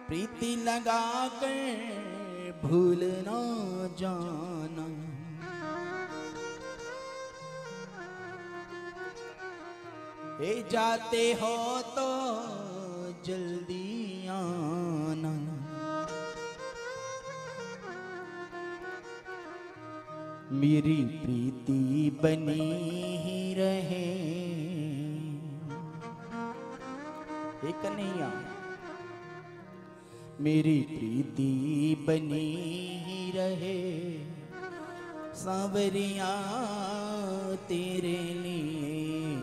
प्रीति लगा कर भूल ना जाना, ए जाते हो तो जल्दी आना। मेरी प्रीति बनी ही रहे, एक कन्हैया। मेरी प्रीति बनी ही रहे सांवरिया तेरे लिए।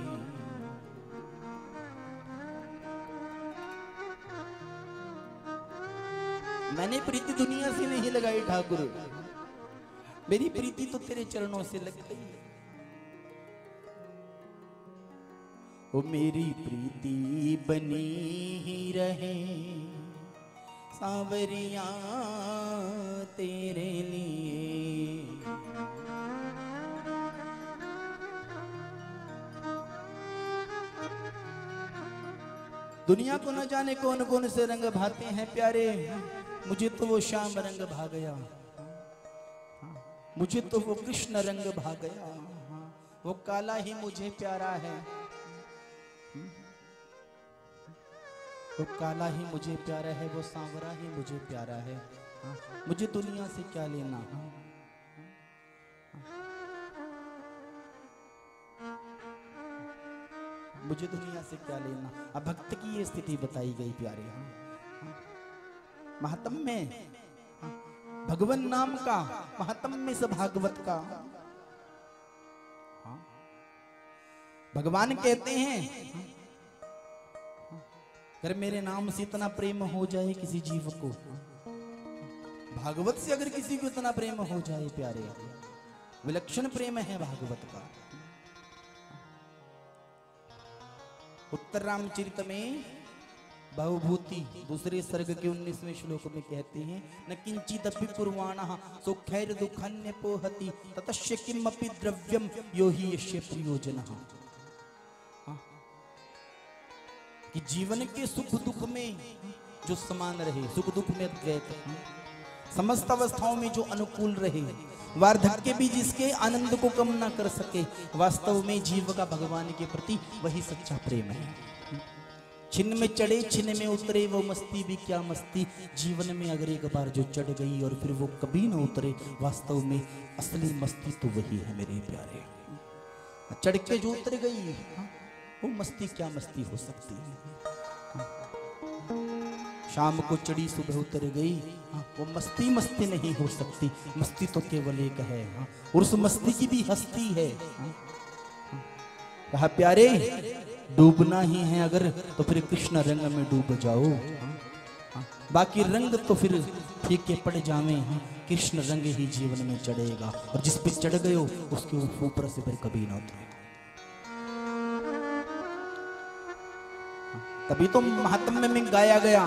मैंने प्रीति दुनिया से नहीं लगाई ठाकुर, मेरी प्रीति तो तेरे चरणों से लग गई। वो मेरी प्रीति बनी ही रहे सांवरिया तेरे लिए। दुनिया को न जाने कौन कौन से रंग भाते हैं प्यारे, मुझे तो वो श्याम रंग भा गया, मुझे तो वो कृष्ण रंग भा गया। वो काला ही मुझे प्यारा है, वो काला ही मुझे प्यारा है, वो सांवरा ही मुझे प्यारा है। मुझे दुनिया से क्या लेना। मुझे दुनिया से क्या लेना। अब भक्त की ये स्थिति बताई गई प्यारे। महात्म में भगवान नाम का, महात्म में से भागवत का। भगवान कहते हैं अगर मेरे नाम से इतना प्रेम हो जाए किसी जीव को, भागवत से अगर किसी को इतना प्रेम हो जाए प्यारे, विलक्षण प्रेम है भागवत का। उत्तर रामचरित में बहुभूति दूसरे सर्ग के 19वें श्लोक में कहते हैं, न किंचिदपि कुर्वाणः सुखैर दुःखान्य पोहति ततस्य किमपि द्रव्यम यो हि यस्य प्रयोजनः। कि जीवन के सुख दुख में जो समान रहे, सुख दुख में अद्वैत, समस्त अवस्थाओं में जो अनुकूल रहे, वार्धक्य भी जिसके आनंद को कम ना कर सके, वास्तव में जीव का भगवान के प्रति वही सच्चा प्रेम है। छिन्न में चढ़े छिन्न में उतरे वो मस्ती भी क्या मस्ती, जीवन में अगर एक बार जो चढ़ गई और फिर वो कभी ना उतरे, वास्तव में असली मस्ती तो वही है मेरे प्यारे। चढ़ के जो उतर गई वो मस्ती क्या मस्ती हो सकती है। शाम को चढ़ी सुबह उतर गई, वो मस्ती मस्ती नहीं हो सकती। मस्ती तो केवल एक है, और उस मस्ती की भी हस्ती है। कहा प्यारे डूबना ही है अगर तो फिर कृष्ण रंग में डूब जाओ, बाकी रंग तो फिर फीके पड़ जावे, कृष्ण रंग ही जीवन में चढ़ेगा, और जिस पे चढ़ गए हो उसके ऊपर से फिर कभी ना उतरे। तभी तो महात्म्य में गाया गया,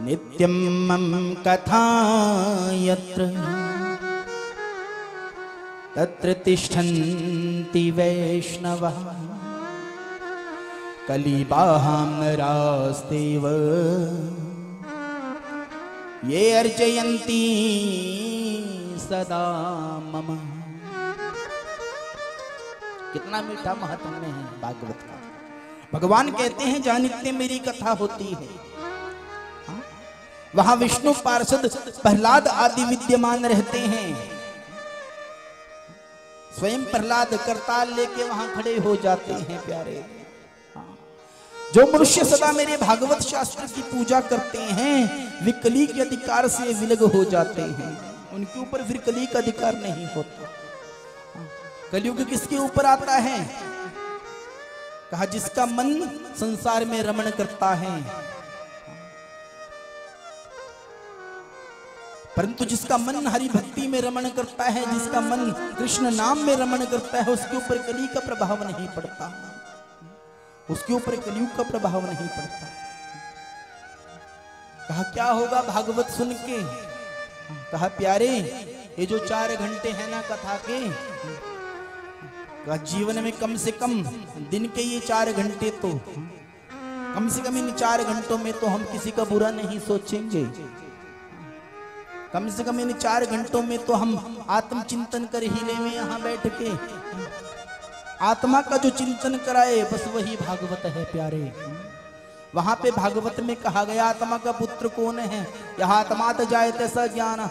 नित्यम मम कथा यत्र तत्र तिष्ठन्ति वैष्णवः कलिबाहां नरास्तेव ये अर्चयन्ति सदा मम। कितना मीठा महात्म्य है भागवत का। भगवान कहते हैं जहां नित्य मेरी कथा होती है, वहां विष्णु पार्षद प्रहलाद आदि विद्यमान रहते हैं। स्वयं प्रहलाद करताल लेके वहां खड़े हो जाते हैं प्यारे। जो मनुष्य सदा मेरे भागवत शास्त्र की पूजा करते हैं, वे कली के अधिकार से विलग हो जाते हैं, उनके ऊपर फिर कली का अधिकार नहीं होता। कलयुग किसके ऊपर आता है? कहा जिसका मन संसार में रमण करता है, परंतु जिसका मन हरि भक्ति में रमण करता है, जिसका मन कृष्ण नाम में रमण करता है, उसके ऊपर कली का प्रभाव नहीं पड़ता, उसके ऊपर कलयुग का प्रभाव नहीं पड़ता। कहा क्या होगा भागवत सुन के? कहा प्यारे ये जो 4 घंटे है ना कथा के, जीवन में कम से कम दिन के ये 4 घंटे तो कम से कम इन 4 घंटों में तो हम किसी का बुरा नहीं सोचेंगे। कम से कम इन 4 घंटों में तो हम आत्मचिंतन कर ही लेंगे यहाँ बैठ के। आत्मा का जो चिंतन कराए बस वही भागवत है प्यारे। वहां पे भागवत में कहा गया आत्मा का पुत्र कौन है? यह आत्मा तो जाए तैसा ज्ञान,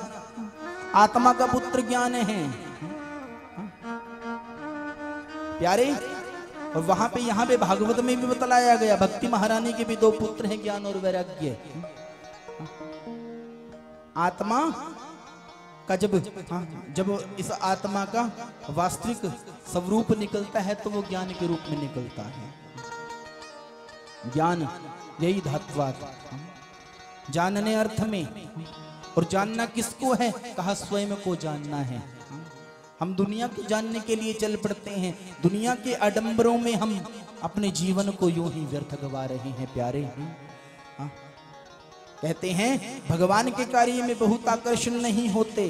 आत्मा का पुत्र ज्ञान है प्यारे। और वहां पे यहाँ पे भागवत में भी बतलाया गया भक्ति महारानी के भी 2 पुत्र हैं, ज्ञान और वैराग्य। आत्मा का जब इस आत्मा का वास्तविक स्वरूप निकलता है तो वो ज्ञान के रूप में निकलता है। ज्ञान यही धात्वात, जानने अर्थ में। और जानना किसको है? कहा स्वयं को जानना है। हम दुनिया को जानने के लिए चल पड़ते हैं, दुनिया के आडंबरों में हम अपने जीवन को यूं ही व्यर्थ गवा रहे हैं प्यारे। कहते हैं भगवान के कार्य में बहुत आकर्षण नहीं होते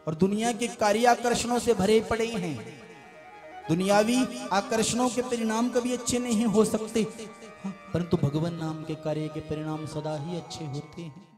और दुनिया के कार्य आकर्षणों से भरे पड़े हैं। दुनियावी आकर्षणों के परिणाम कभी अच्छे नहीं हो सकते, परंतु भगवान नाम के कार्य के परिणाम सदा ही अच्छे होते हैं।